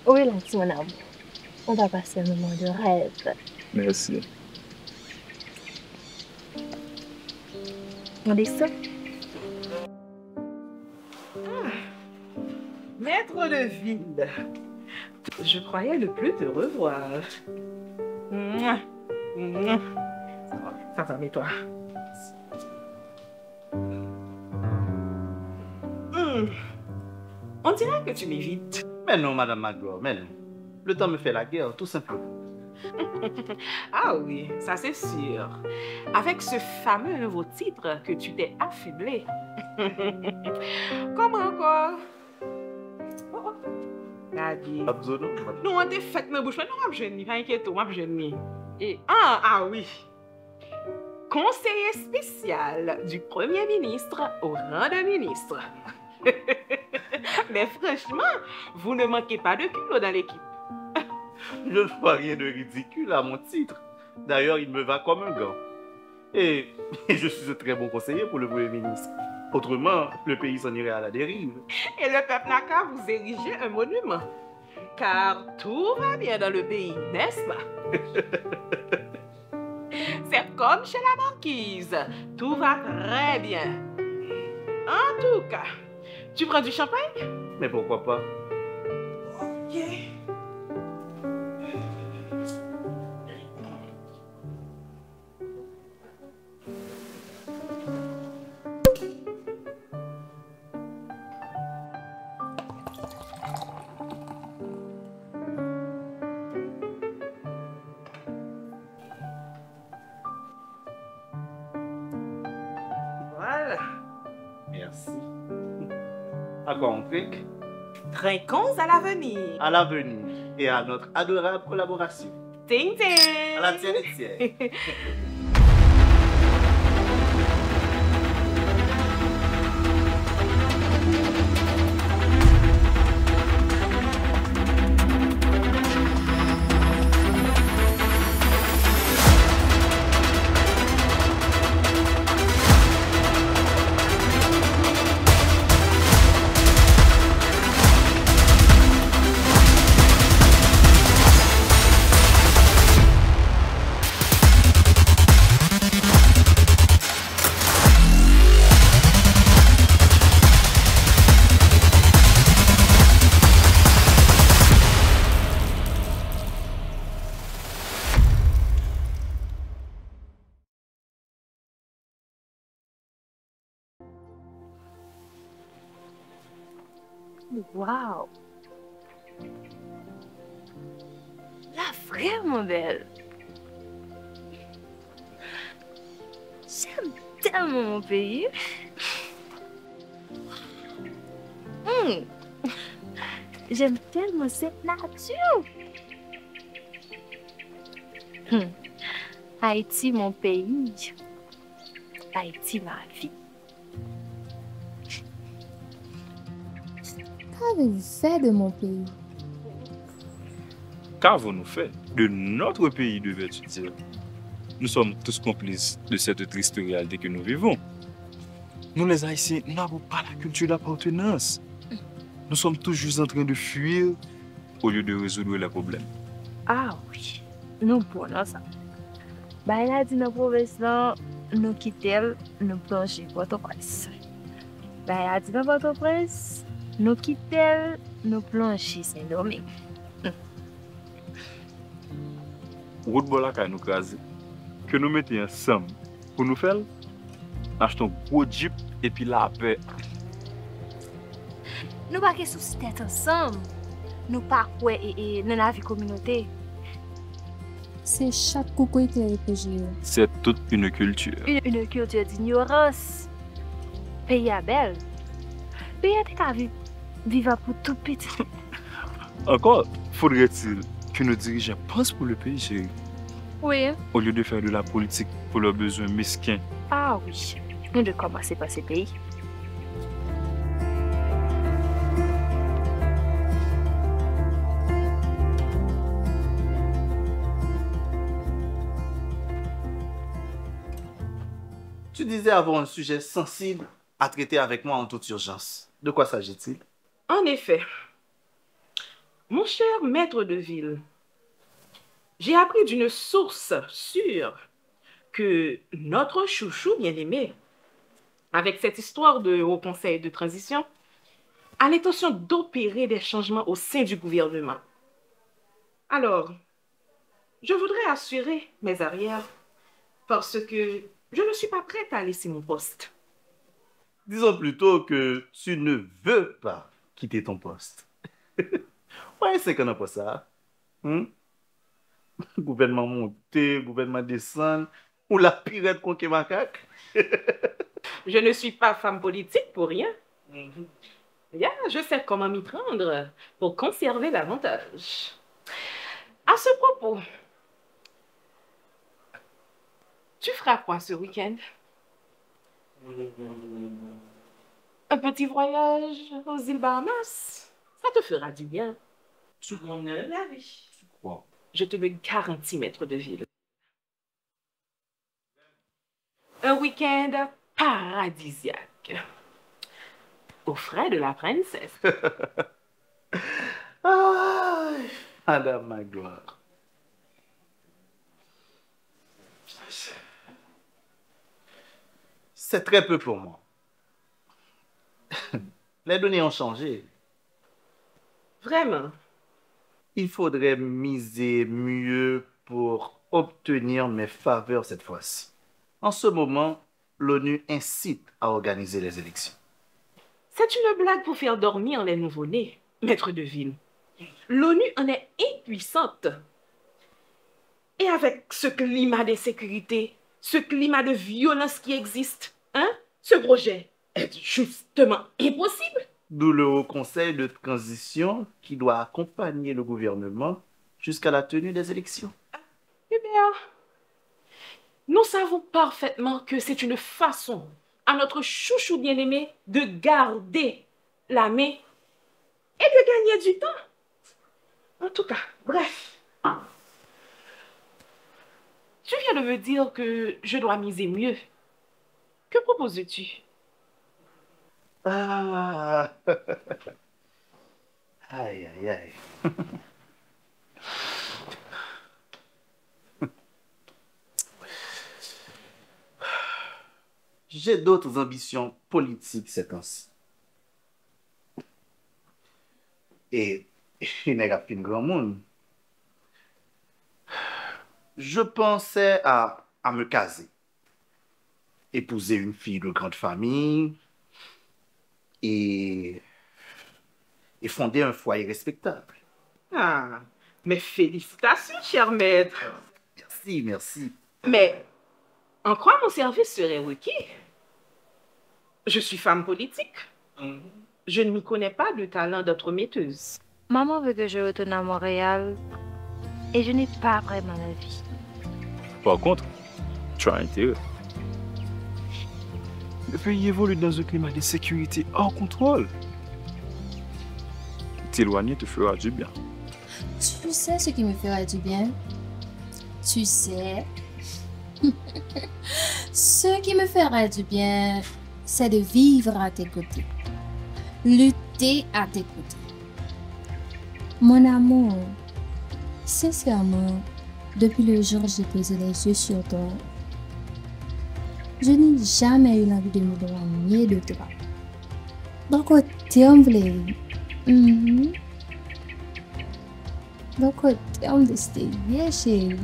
Oui, là, mon amour. On va passer un moment de rêve. Merci. On dit ça? Maître de ville, je croyais ne plus te revoir. Mouah. Mouah. Ça va, mets-toi. On dirait que tu m'évites. Mais non, Madame Magloire, mais non. Le temps me fait la guerre, tout simplement. Ah oui, ça c'est sûr. Avec ce fameux nouveau titre que tu t'es affublé. Comment encore? Oh, oh. Nadie. Absolument. Nous, on t'a fait nos bouches, mais non, je ne pas inquiète, moi, je ne Et ah oui. Conseiller spécial du Premier ministre au rang de ministre. Mais franchement, vous ne manquez pas de culot dans l'équipe. Je ne vois rien de ridicule à mon titre. D'ailleurs, il me va comme un gant. Et je suis un très bon conseiller pour le Premier ministre. Autrement, le pays s'en irait à la dérive. Et le peuple n'a qu'à vous ériger un monument. Car tout va bien dans le pays, n'est-ce pas? C'est comme chez la banquise. Tout va très bien. En tout cas, tu prends du champagne? Mais pourquoi pas? Ok. Voilà. Merci. À quoi on clique? Trinquons à l'avenir. À l'avenir et à notre adorable collaboration. Ting ting. À la tienne et tienne. Wow! La vraiment belle. J'aime tellement mon pays. Hmm. J'aime tellement cette nature. Hmm. Haïti, mon pays. Haïti, ma vie. Qu'avez-vous fait de mon pays? Qu'avons-nous fait de notre pays, devais-tu dire? Nous sommes tous complices de cette triste réalité que nous vivons. Nous, les Haïtiens, n'avons pas la culture d'appartenance. Nous sommes toujours en train de fuir au lieu de résoudre les problèmes. Ah oui, nous bon dans ça. Bah, il a dit dans la province, là, nous quittons, nous plongeons Port-au-Prince. Bah, il a dit dans Port-au-Prince, nous quittons, nous plongeons Saint-Domingue. Route Bolaka nous craser. Que nous mettions ensemble pour nous faire, achetons un gros jeep et puis la paix. Nous pas que souci tête ensemble. Nous pas quoi et dans la vie communauté. C'est chaque coucou éclairé que j'ai. C'est toute une culture. Une culture d'ignorance. Pays à belle. Pays à qu'à vivre pour tout petit. Encore, faudrait-il que nos dirigeants pensent pour le pays, chérie, Oui. au lieu de faire de la politique pour leurs besoins mesquins. Ah oui. Nous devons commencer par ces pays. Tu disais avoir un sujet sensible à traiter avec moi en toute urgence. De quoi s'agit-il? En effet, Mon cher maître de ville, j'ai appris d'une source sûre que notre chouchou bien-aimé, avec cette histoire de haut conseil de transition, a l'intention d'opérer des changements au sein du gouvernement. Alors, je voudrais assurer mes arrières parce que je ne suis pas prête à laisser mon poste. Disons plutôt que tu ne veux pas quitter ton poste. Ouais, c'est qu'on n'a pas ça. Hmm? Gouvernement monté, gouvernement descend, ou la pirate conquête macaque. Je ne suis pas femme politique pour rien. Je sais comment m'y prendre pour conserver l'avantage. À ce propos, tu feras quoi ce week-end? Un petit voyage aux îles Bahamas? Ça te fera du bien. Tu connais la vie. Wow. Je te le garantis, maître de ville. Un week-end paradisiaque. Aux frais de la princesse. Aïe, Madame Magloire. C'est très peu pour moi. Les données ont changé. Vraiment? Il faudrait miser mieux pour obtenir mes faveurs cette fois-ci. En ce moment, l'ONU incite à organiser les élections. C'est une blague pour faire dormir les nouveau-nés, maître de ville. L'ONU en est impuissante. Et avec ce climat d'insécurité, ce climat de violence qui existe, ce projet est justement impossible. D'où le Haut Conseil de transition qui doit accompagner le gouvernement jusqu'à la tenue des élections. Eh bien, nous savons parfaitement que c'est une façon à notre chouchou bien-aimé de garder la main et de gagner du temps. En tout cas, bref. Tu viens de me dire que je dois miser mieux. Que proposes-tu? Ah. Aïe, aïe, aïe. J'ai d'autres ambitions politiques ces temps-ci. Et je n'ai pas fait grand monde. Je pensais à me caser, épouser une fille de grande famille et fonder un foyer respectable. Ah, mes félicitations, cher maître. Merci, merci. Mais en quoi mon service serait requis? Je suis femme politique. Je ne m'y connais pas de talent d'entremetteuse. Maman veut que je retourne à Montréal et je n'ai pas vraiment envie. Par contre, tu as intérêt. Le pays évolue dans un climat de sécurité hors contrôle. T'éloigner te fera du bien. Tu sais ce qui me fera du bien? Tu sais? Ce qui me fera du bien, c'est de vivre à tes côtés. Lutter à tes côtés. Mon amour, sincèrement, depuis le jour où j'ai posé les yeux sur toi, je n'ai jamais eu l'envie de m'éloigner de toi. Donc, au terme de Donc, au terme de cette vie, chérie,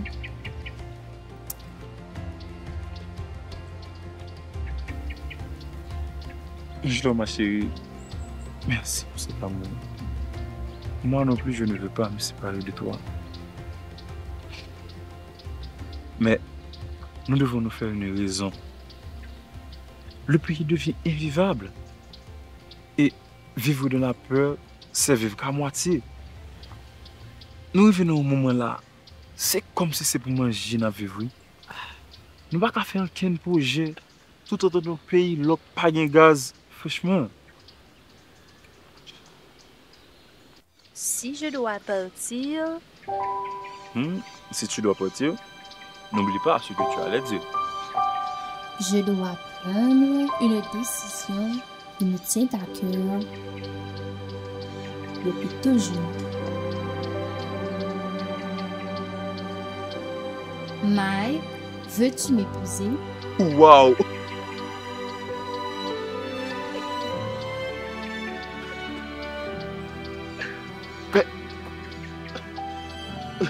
Angelo, ma chérie, merci pour cet amour. Moi non plus, je ne veux pas me séparer de toi. Mais nous devons nous faire une raison. Le pays devient invivable. Et vivre dans la peur, c'est vivre qu'à moitié. Nous revenons au moment là. C'est comme si c'est pour manger dans vivre. Nous ne pouvons pas faire aucun projet tout autour de notre pays, l'autre pas de gaz. Franchement. Si je dois partir, Si tu dois partir, n'oublie pas ce que tu allais dire. je dois prendre une décision qui me tient à cœur depuis toujours. Mike, veux-tu m'épouser? Waouh! Mais...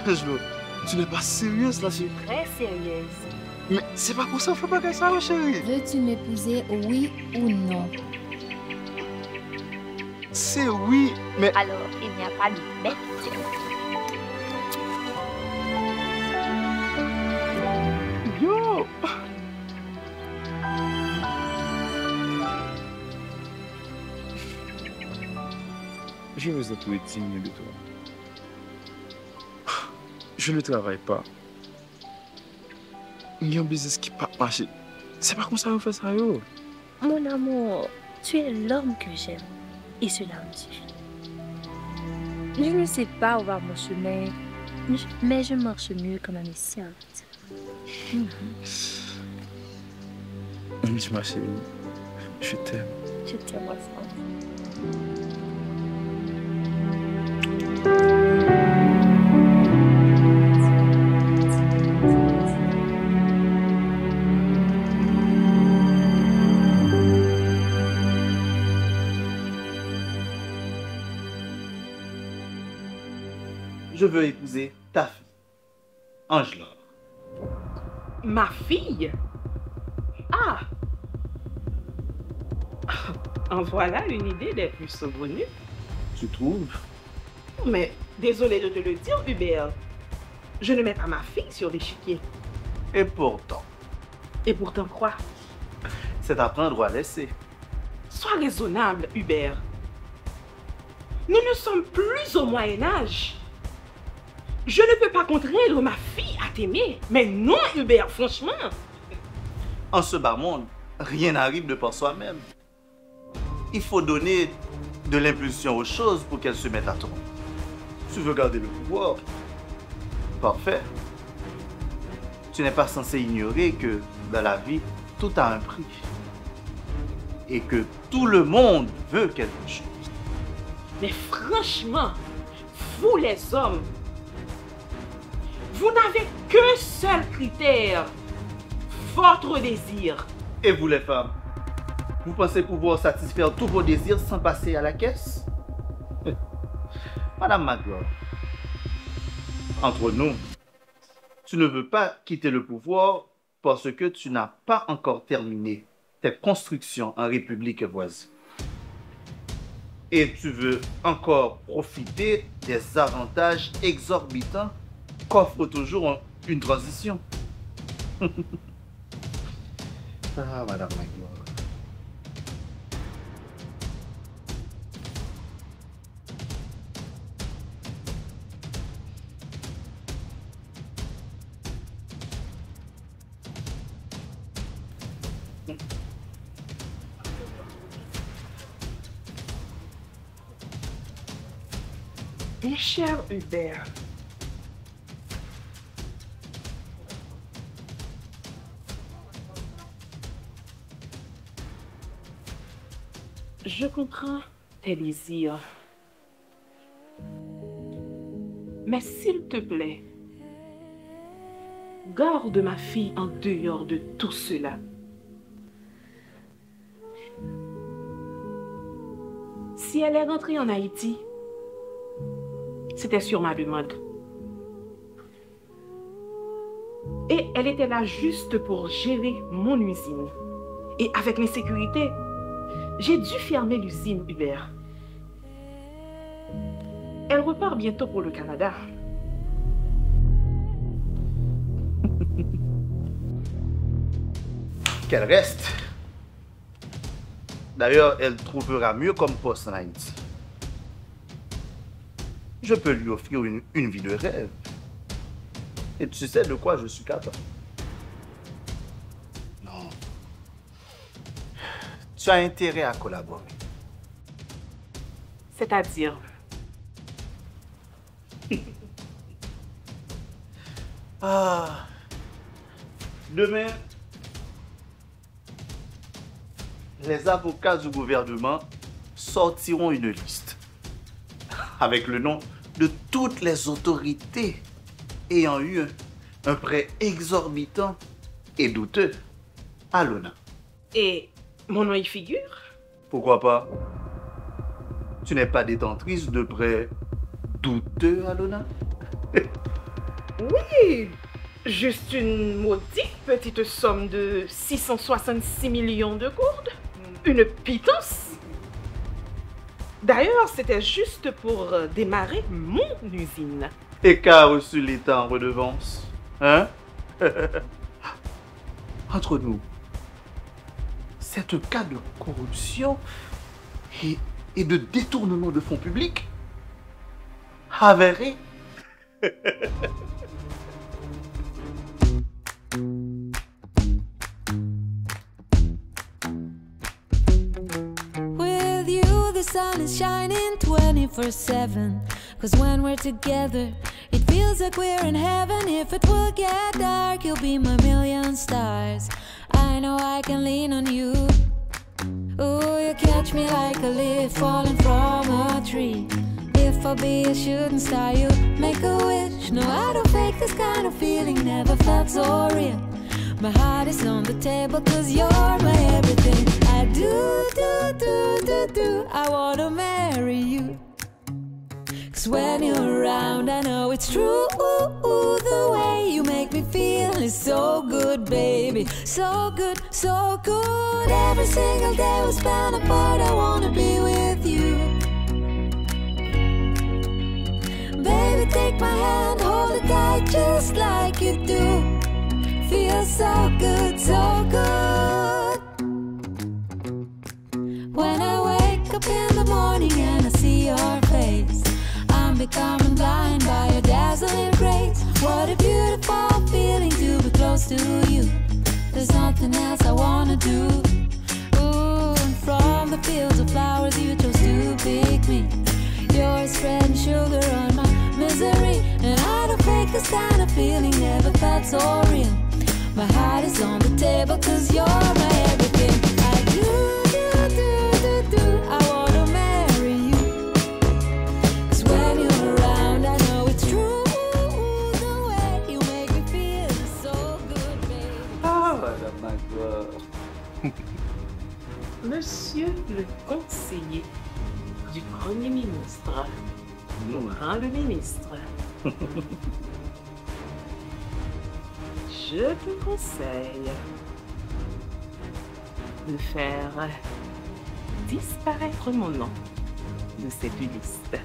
Angelo, tu n'es pas sérieuse là, chérie? Très sérieuse. Mais c'est pas pour ça, faut pas que ça, chérie. Veux-tu m'épouser, oui ou non? C'est oui, mais... Alors, il n'y a pas de bête. Yo! Je veux être digne de toi. Je ne travaille pas. Il y a un business qui n'a pas marché. C'est pas comme ça qu'on fait ça, yo. Mon amour, tu es l'homme que j'aime. Et cela me suffit. Je ne sais pas où va mon chemin, mais je marche mieux comme un messiante. Ma chérie, je t'aime. Je t'aime aussi. Je veux épouser ta fille, Angela. Ma fille? Ah! En voilà une idée des plus saugrenues. Tu trouves? Mais désolé de te le dire, Hubert. Je ne mets pas ma fille sur l'échiquier. Et pourtant, Et pourtant quoi? c'est à prendre ou à laisser. Sois raisonnable, Hubert. Nous ne sommes plus au Moyen-Âge. Je ne peux pas contraindre ma fille à t'aimer. Mais non, Hubert, franchement. En ce bas monde, rien n'arrive de par soi-même. Il faut donner de l'impulsion aux choses pour qu'elles se mettent à tourner. Tu veux garder le pouvoir? Parfait. Tu n'es pas censé ignorer que dans la vie, tout a un prix. Et que tout le monde veut quelque chose. Mais franchement, vous les hommes, vous n'avez qu'un seul critère. Votre désir. Et vous les femmes, vous pensez pouvoir satisfaire tous vos désirs sans passer à la caisse? Madame Magloire, entre nous, tu ne veux pas quitter le pouvoir parce que tu n'as pas encore terminé tes constructions en République voisine. Et tu veux encore profiter des avantages exorbitants qu'offre toujours une transition. Ah, Madame Magloire. Mon cher Hubert, je comprends tes désirs. Mais s'il te plaît, garde ma fille en dehors de tout cela. Si elle est rentrée en Haïti, c'était sur ma demande. Et elle était là juste pour gérer mon usine. Et avec l'insécurité, j'ai dû fermer l'usine, Hubert. Elle repart bientôt pour le Canada. Qu'elle reste. D'ailleurs, elle trouvera mieux comme poste en Haïti. Je peux lui offrir une vie de rêve. Et tu sais de quoi je suis capable. Non. Tu as intérêt à collaborer. C'est-à-dire, Ah. Demain, les avocats du gouvernement sortiront une liste avec le nom de toutes les autorités ayant eu Un prêt exorbitant et douteux. Alona, Et mon nom y figure? pourquoi pas? Tu n'es pas détentrice de prêts douteux, Alona? Oui, juste une maudite petite somme de 666 millions de gourdes. Une pitance. D'ailleurs, c'était juste pour démarrer mon usine. Et qu'a reçu l'État en redevance? Hein? Entre nous, cette cas de corruption et de détournement de fonds publics avéré. With you, the sun is shining 24/7. Cause when we're together, it feels like we're in heaven. If it will get dark, you'll be my million stars. I know I can lean on you. Ooh, you catch me like a leaf falling from a tree. If I be a shooting star, you make a wish. No, I don't fake this kind of feeling, never felt so real. My heart is on the table cause you're my everything. I do, I wanna marry you. Cause when you're around I know it's true. The way you make me feel is so good, baby. So good, so good. Every single day we spend apart, I wanna be with you. Baby, take my hand, hold it tight just like you do. Feels so good, so good. When I wake up in the morning and I see your face, I'm becoming blind by your dazzling grace. What a beautiful feeling to be close to you. There's nothing else I wanna do. Ooh, and from the fields of flowers you chose to pick me. You're spreading sugar on my misery. And I don't fake this kind of feeling, never felt so real. My heart is on the table cause you're my everything. I do, I wanna marry you. Cause when you're around I know it's true. The way you make me feel is so good, baby. Ah, Madame Magloire. Monsieur le conseiller du Premier ministre, Laurent le ministre, je te conseille de faire disparaître mon nom de cette liste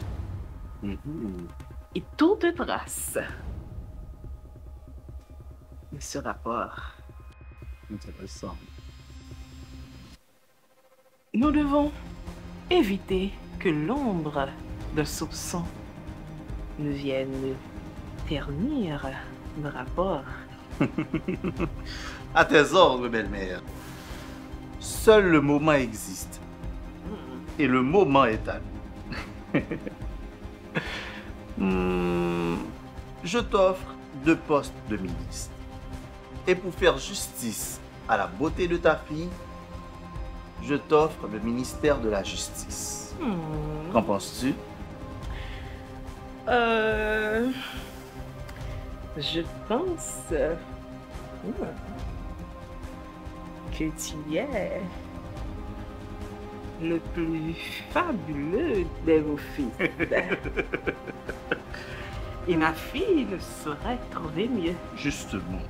et toute trace de ce rapport. Intéressant. Nous devons éviter que l'ombre d'un soupçon ne vienne ternir le rapport. À tes ordres, belle-mère. Seul le moment existe. Et le moment est à nous. Je t'offre 2 postes de ministre. Et pour faire justice à la beauté de ta fille, je t'offre le ministère de la Justice. Qu'en penses-tu? Je pense que tu es le plus fabuleux des vos fils. Et ma fille ne saurait trouver mieux. Justement.